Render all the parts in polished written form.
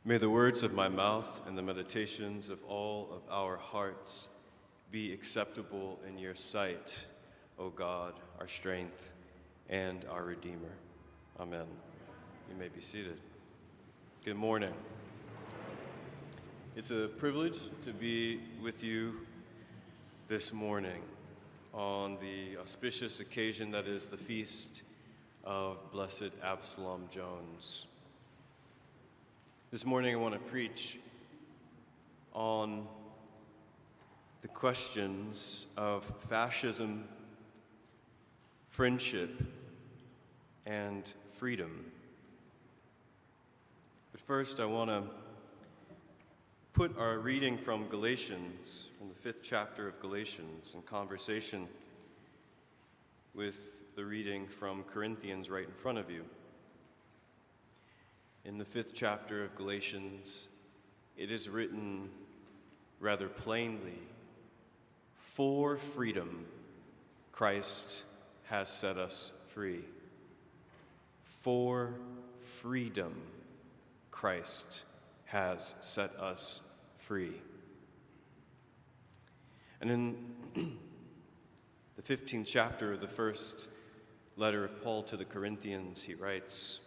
May the words of my mouth and the meditations of all of our hearts be acceptable in your sight, O God, our strength and our Redeemer. Amen. You may be seated. Good morning. It's a privilege to be with you this morning on the auspicious occasion that is the feast of Blessed Absalom Jones. This morning I want to preach on the questions of fascism, friendship, and freedom. But first I want to put our reading from Galatians, from the 5th chapter of Galatians, in conversation with the reading from Corinthians right in front of you. In the 5th chapter of Galatians, it is written rather plainly, "For freedom, Christ has set us free." For freedom, Christ has set us free. And in the 15th chapter of the first letter of Paul to the Corinthians, he writes,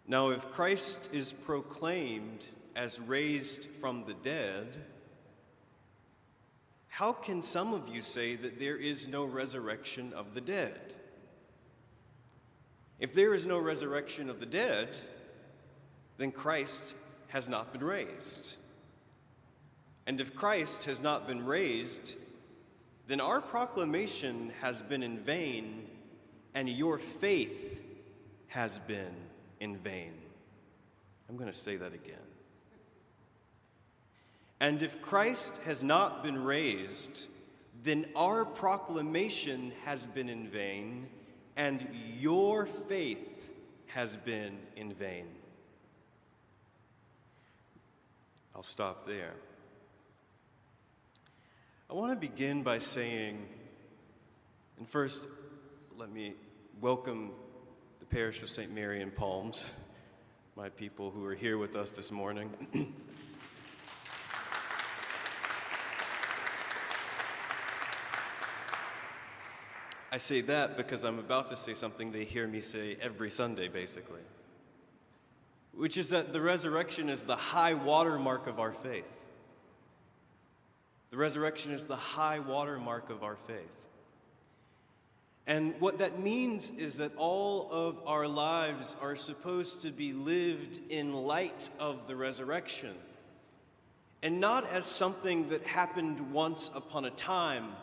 "Now if Christ is proclaimed as raised from the dead, how can some of you say that there is no resurrection of the dead? If there is no resurrection of the dead, then Christ has not been raised. And if Christ has not been raised, then our proclamation has been in vain, and your faith has been in vain." I'm going to say that again. "And if Christ has not been raised, then our proclamation has been in vain, and your faith has been in vain." I'll stop there. I want to begin by saying, and first, let me welcome the parish of St. Mary in Palms, my people who are here with us this morning. I say that because I'm about to say something they hear me say every Sunday, basically, which is that the resurrection is the high watermark of our faith. The resurrection is the high watermark of our faith. And what that means is that all of our lives are supposed to be lived in light of the resurrection, and not as something that happened once upon a time,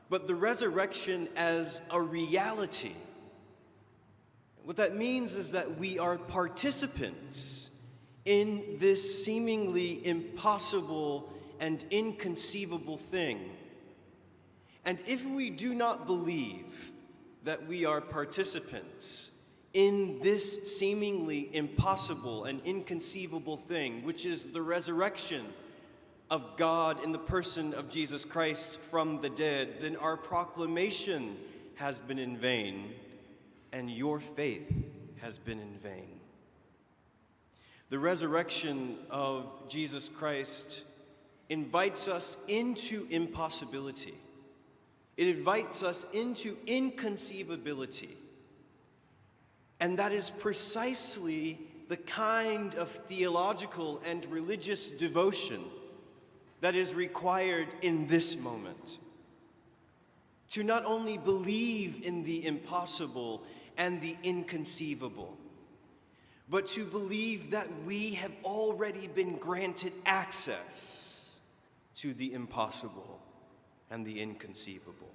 but the resurrection as a reality. What that means is that we are participants in this seemingly impossible and inconceivable thing. And if we do not believe that we are participants in this seemingly impossible and inconceivable thing, which is the resurrection of God in the person of Jesus Christ from the dead, then our proclamation has been in vain, and your faith has been in vain. The resurrection of Jesus Christ invites us into impossibility. It invites us into inconceivability. And that is precisely the kind of theological and religious devotion that is required in this moment. To not only believe in the impossible and the inconceivable, but to believe that we have already been granted access to the impossible and the inconceivable.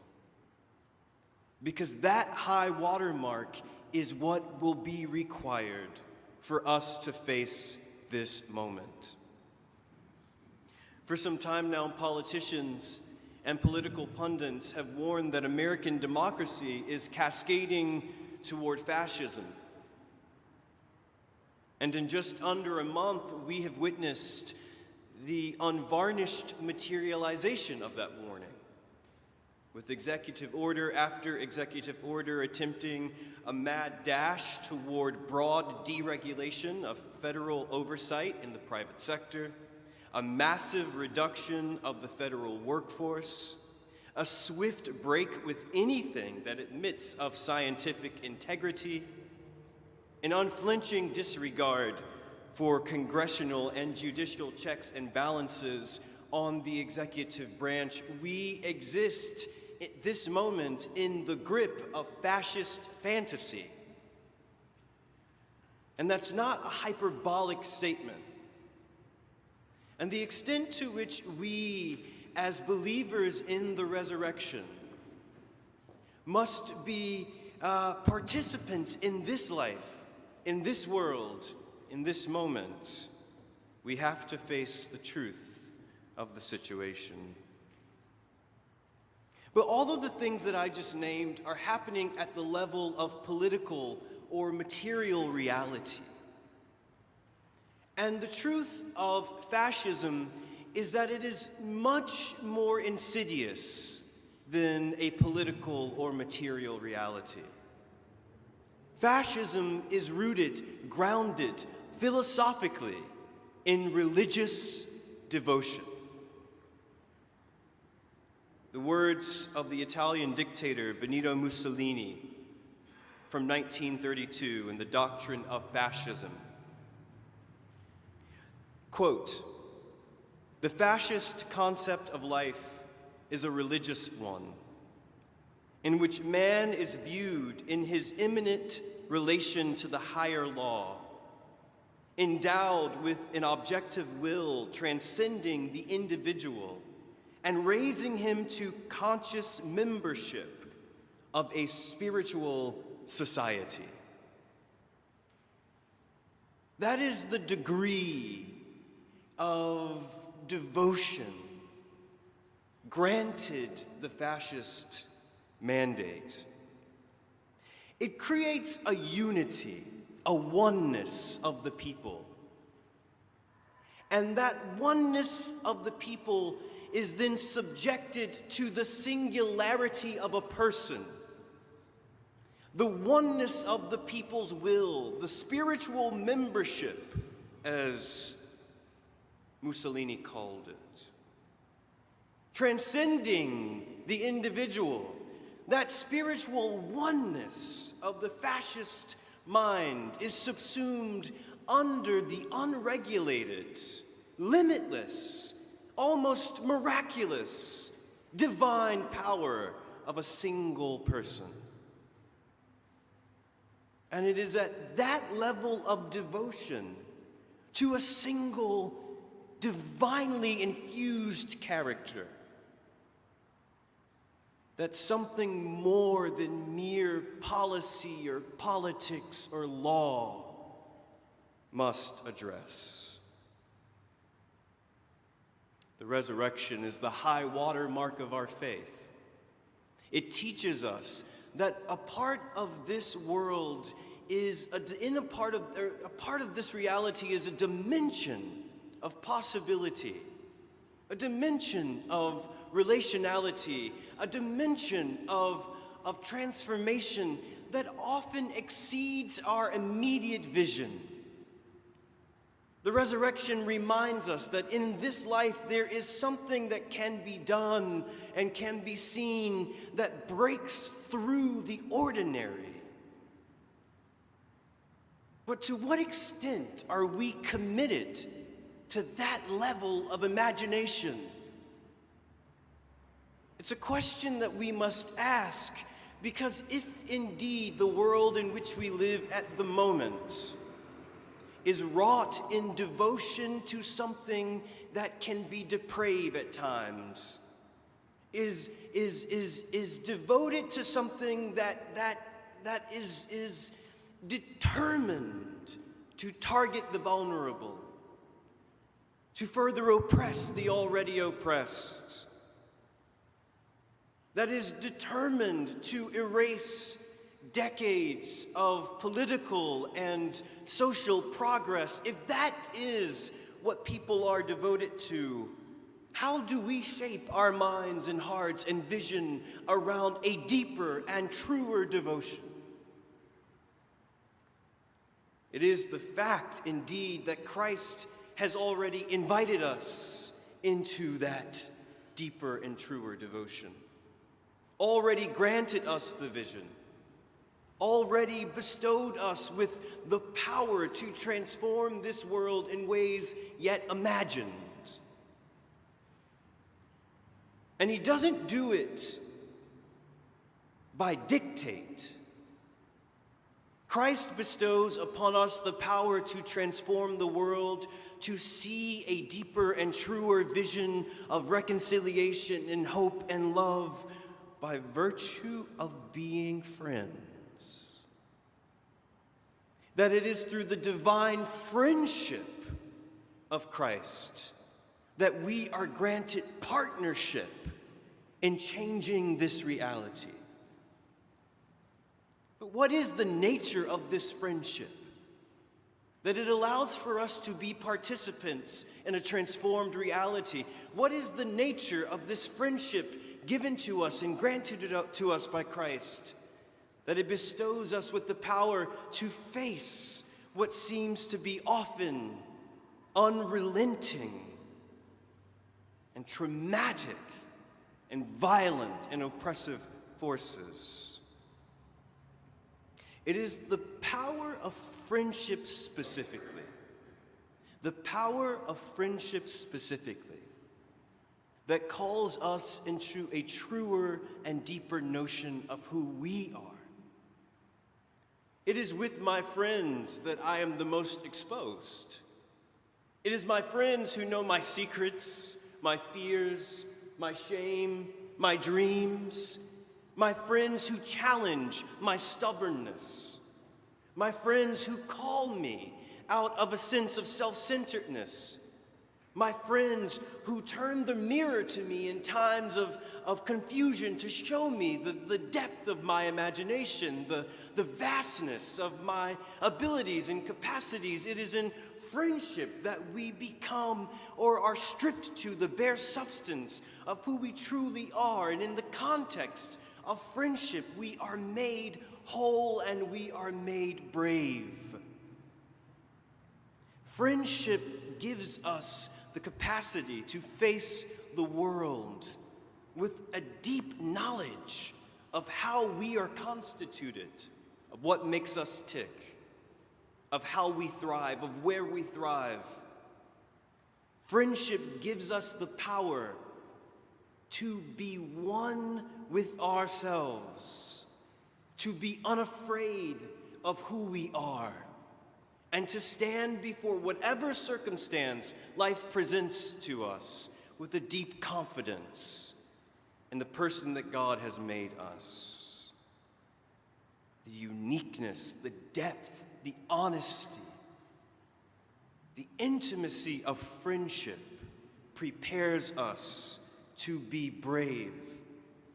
Because that high watermark is what will be required for us to face this moment. For some time now, politicians and political pundits have warned that American democracy is cascading toward fascism. And in just under a month, we have witnessed the unvarnished materialization of that warning with executive order after executive order attempting a mad dash toward broad deregulation of federal oversight in the private sector, a massive reduction of the federal workforce, a swift break with anything that admits of scientific integrity, an unflinching disregard for congressional and judicial checks and balances on the executive branch. We exist at this moment in the grip of fascist fantasy. And that's not a hyperbolic statement. And the extent to which we, as believers in the resurrection, must be participants in this life, in this world, in this moment, we have to face the truth of the situation. But all of the things that I just named are happening at the level of political or material reality. And the truth of fascism is that it is much more insidious than a political or material reality. Fascism is rooted, grounded, philosophically in religious devotion. The words of the Italian dictator Benito Mussolini from 1932 in The Doctrine of Fascism. Quote, "The fascist concept of life is a religious one, in which man is viewed in his immanent relation to the higher law, endowed with an objective will transcending the individual and raising him to conscious membership of a spiritual society." That is the degree of devotion granted the fascist mandate. It creates a unity, a oneness of the people. And that oneness of the people is then subjected to the singularity of a person. The oneness of the people's will, the spiritual membership, as Mussolini called it. Transcending the individual, that spiritual oneness of the fascist mind is subsumed under the unregulated, limitless, almost miraculous, divine power of a single person. And it is at that level of devotion to a single, divinely infused character that something more than mere policy or politics or law must address. The resurrection is the high water mark of our faith. It teaches us that a part of this world is a part of this reality is a dimension of possibility, a dimension of relationality, a dimension of transformation that often exceeds our immediate vision. The resurrection reminds us that in this life there is something that can be done and can be seen that breaks through the ordinary. But to what extent are we committed to that level of imagination? It's a question that we must ask, because if indeed the world in which we live at the moment is wrought in devotion to something that can be depraved at times, is devoted to something that is determined to target the vulnerable, to further oppress the already oppressed, that is determined to erase decades of political and social progress, if that is what people are devoted to, How do we shape our minds and hearts and vision around a deeper and truer devotion? It is the fact, indeed, that Christ has already invited us into that deeper and truer devotion, already granted us the vision, already bestowed us with the power to transform this world in ways yet imagined. And he doesn't do it by dictate. Christ bestows upon us the power to transform the world, to see a deeper and truer vision of reconciliation and hope and love by virtue of being friends. That it is through the divine friendship of Christ that we are granted partnership in changing this reality. But what is the nature of this friendship? That it allows for us to be participants in a transformed reality. What is the nature of this friendship given to us and granted to us by Christ? That it bestows us with the power to face what seems to be often unrelenting and traumatic and violent and oppressive forces. It is the power of friendship specifically, that calls us into a truer and deeper notion of who we are. It is with my friends that I am the most exposed. It is my friends who know my secrets, my fears, my shame, my dreams, my friends who challenge my stubbornness, my friends who call me out of a sense of self-centeredness, my friends who turn the mirror to me in times of confusion to show me the depth of my imagination, the vastness of my abilities and capacities. It is in friendship that we become or are stripped to the bare substance of who we truly are. And in the context of friendship, we are made whole and we are made brave. Friendship gives us the capacity to face the world with a deep knowledge of how we are constituted, of what makes us tick, of how we thrive, of where we thrive. Friendship gives us the power to be one with ourselves, to be unafraid of who we are, and to stand before whatever circumstance life presents to us with a deep confidence in the person that God has made us. The uniqueness, the depth, the honesty, the intimacy of friendship prepares us to be brave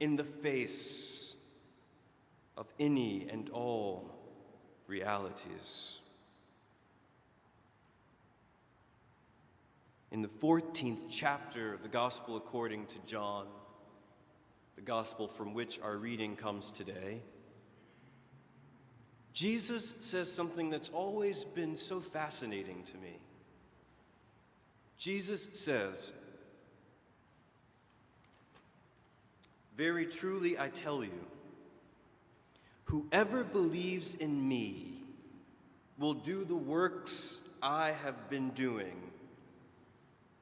in the face of any and all realities. In the 14th chapter of the Gospel according to John, the Gospel from which our reading comes today, Jesus says something that's always been so fascinating to me. Jesus says, "Very truly I tell you, whoever believes in me will do the works I have been doing,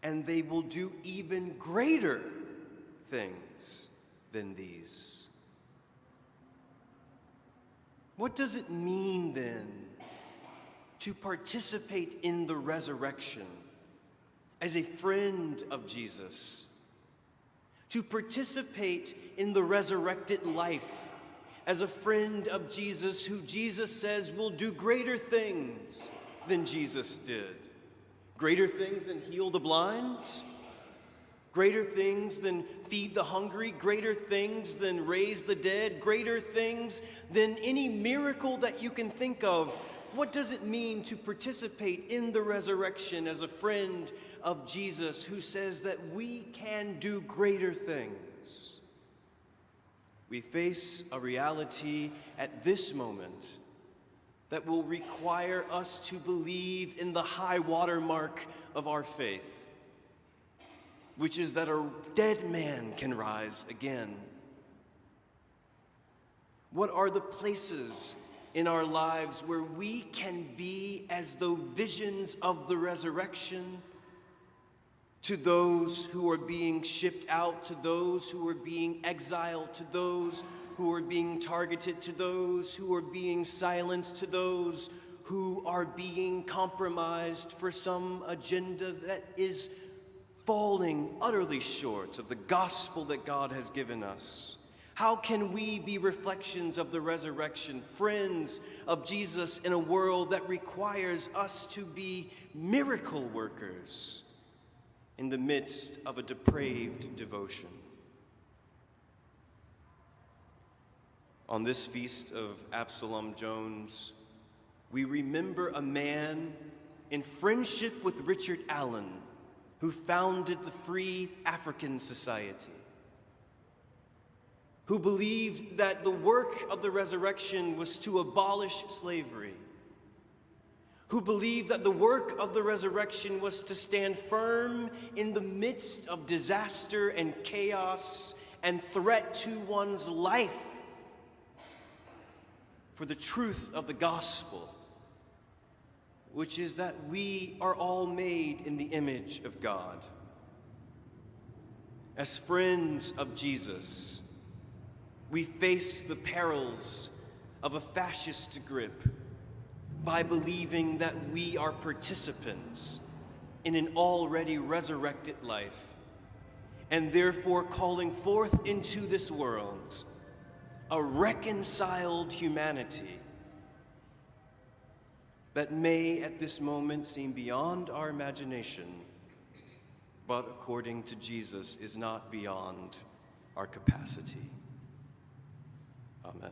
and they will do even greater things than these." What does it mean then to participate in the resurrection as a friend of Jesus? To participate in the resurrected life as a friend of Jesus who Jesus says will do greater things than Jesus did. Greater things than heal the blind, greater things than feed the hungry, greater things than raise the dead, greater things than any miracle that you can think of. What does it mean to participate in the resurrection as a friend of Jesus, who says that we can do greater things. We face a reality at this moment that will require us to believe in the high water mark of our faith, which is that a dead man can rise again. What are the places in our lives where we can be as though visions of the resurrection to those who are being shipped out, to those who are being exiled, to those who are being targeted, to those who are being silenced, to those who are being compromised for some agenda that is falling utterly short of the gospel that God has given us? How can we be reflections of the resurrection, friends of Jesus in a world that requires us to be miracle workers in the midst of a depraved devotion? On this feast of Absalom Jones, we remember a man in friendship with Richard Allen, who founded the Free African Society, who believed that the work of the resurrection was to abolish slavery, who believed that the work of the resurrection was to stand firm in the midst of disaster and chaos and threat to one's life for the truth of the gospel, which is that we are all made in the image of God. As friends of Jesus, we face the perils of a fascist grip by believing that we are participants in an already resurrected life, and therefore calling forth into this world a reconciled humanity that may at this moment seem beyond our imagination, but according to Jesus is not beyond our capacity. Amen.